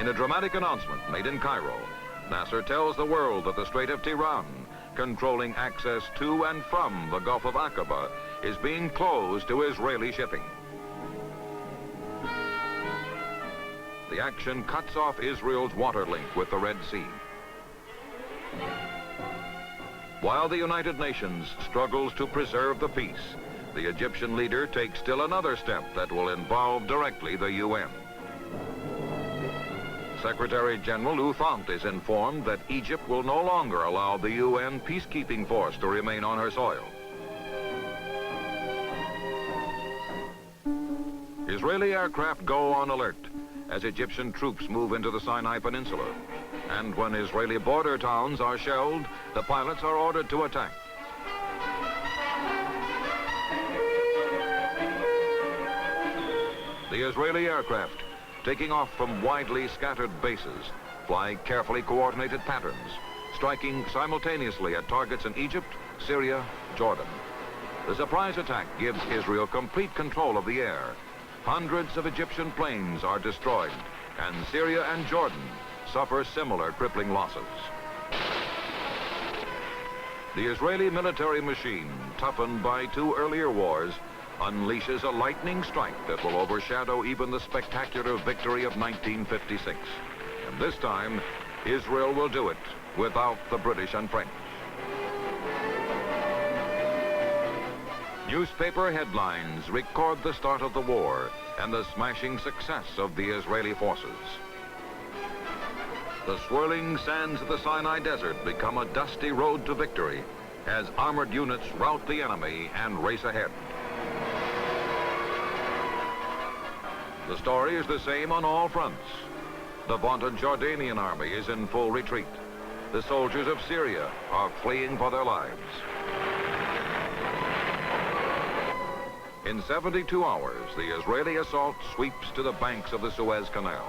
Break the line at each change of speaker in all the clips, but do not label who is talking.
In a dramatic announcement made in Cairo, Nasser tells the world that the Strait of Tiran, controlling access to and from the Gulf of Aqaba, is being closed to Israeli shipping. The action cuts off Israel's water link with the Red Sea. While the United Nations struggles to preserve the peace, the Egyptian leader takes still another step that will involve directly the UN. Secretary General U Thant is informed that Egypt will no longer allow the UN peacekeeping force to remain on her soil. Israeli aircraft go on alert as Egyptian troops move into the Sinai Peninsula. And when Israeli border towns are shelled, the pilots are ordered to attack. The Israeli aircraft, taking off from widely scattered bases, fly carefully coordinated patterns, striking simultaneously at targets in Egypt, Syria, Jordan. The surprise attack gives Israel complete control of the air. Hundreds of Egyptian planes are destroyed, and Syria and Jordan suffer similar crippling losses. The Israeli military machine, toughened by two earlier wars, unleashes a lightning strike that will overshadow even the spectacular victory of 1956. And this time, Israel will do it without the British and French. Newspaper headlines record the start of the war and the smashing success of the Israeli forces. The swirling sands of the Sinai Desert become a dusty road to victory as armored units rout the enemy and race ahead. The story is the same on all fronts. The vaunted Jordanian army is in full retreat. The soldiers of Syria are fleeing for their lives. In 72 hours, the Israeli assault sweeps to the banks of the Suez Canal.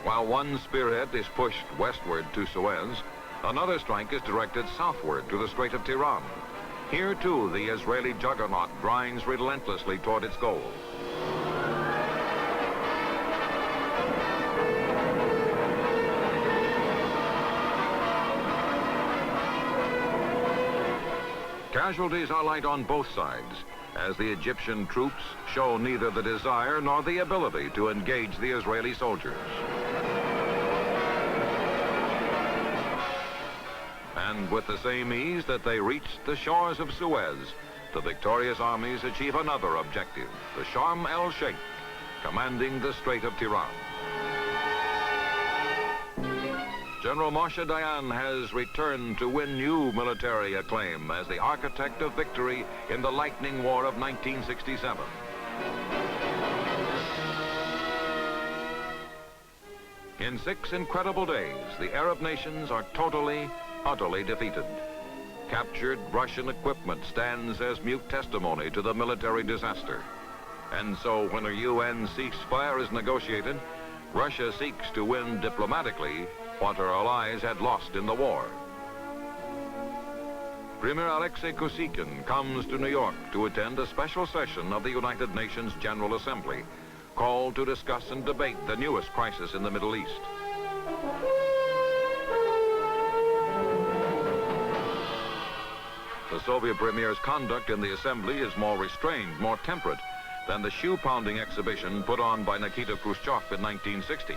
While one spearhead is pushed westward to Suez, another strike is directed southward to the Strait of Tiran. Here, too, the Israeli juggernaut grinds relentlessly toward its goal. Casualties are light on both sides, as the Egyptian troops show neither the desire nor the ability to engage the Israeli soldiers. And with the same ease that they reached the shores of Suez, the victorious armies achieve another objective, the Sharm el-Sheikh, commanding the Strait of Tiran. General Moshe Dayan has returned to win new military acclaim as the architect of victory in the Lightning War of 1967. In 6 incredible days, the Arab nations are totally, utterly defeated. Captured Russian equipment stands as mute testimony to the military disaster. And so when a UN ceasefire is negotiated, Russia seeks to win diplomatically what her allies had lost in the war. Premier Alexei Kosygin comes to New York to attend a special session of the United Nations General Assembly, called to discuss and debate the newest crisis in the Middle East. The Soviet premier's conduct in the assembly is more restrained, more temperate than the shoe-pounding exhibition put on by Nikita Khrushchev in 1960.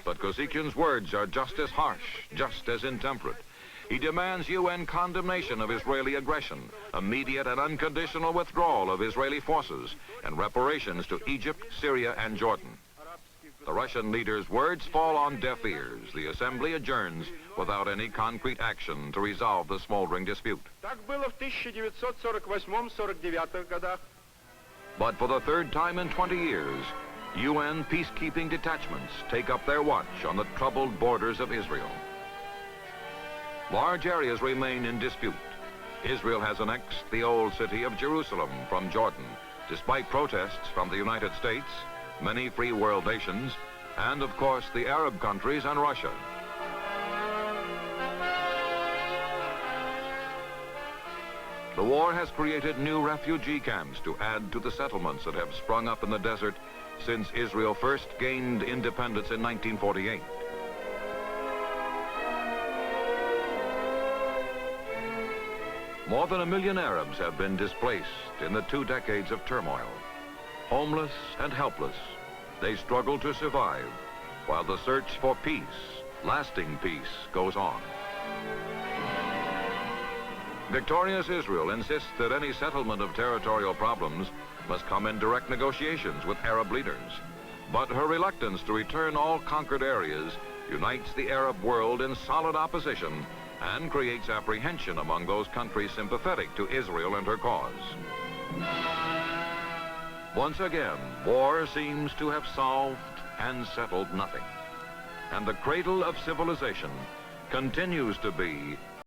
But Kosygin's words are just as harsh, just as intemperate. He demands UN condemnation of Israeli aggression, immediate and unconditional withdrawal of Israeli forces, and reparations to Egypt, Syria, and Jordan. The Russian leader's words fall on deaf ears. The assembly adjourns without any concrete action to resolve the smoldering dispute. But for the third time in 20 years, UN peacekeeping detachments take up their watch on the troubled borders of Israel. Large areas remain in dispute. Israel has annexed the old city of Jerusalem from Jordan, despite protests from the United States, many free world nations, and of course the Arab countries and Russia. The war has created new refugee camps to add to the settlements that have sprung up in the desert since Israel first gained independence in 1948. More than 1 million Arabs have been displaced in the 2 decades of turmoil. Homeless and helpless, they struggle to survive while the search for peace, lasting peace, goes on. Victorious Israel insists that any settlement of territorial problems must come in direct negotiations with Arab leaders. But her reluctance to return all conquered areas unites the Arab world in solid opposition and creates apprehension among those countries sympathetic to Israel and her cause. Once again, war seems to have solved and settled nothing. And the cradle of civilization continues to be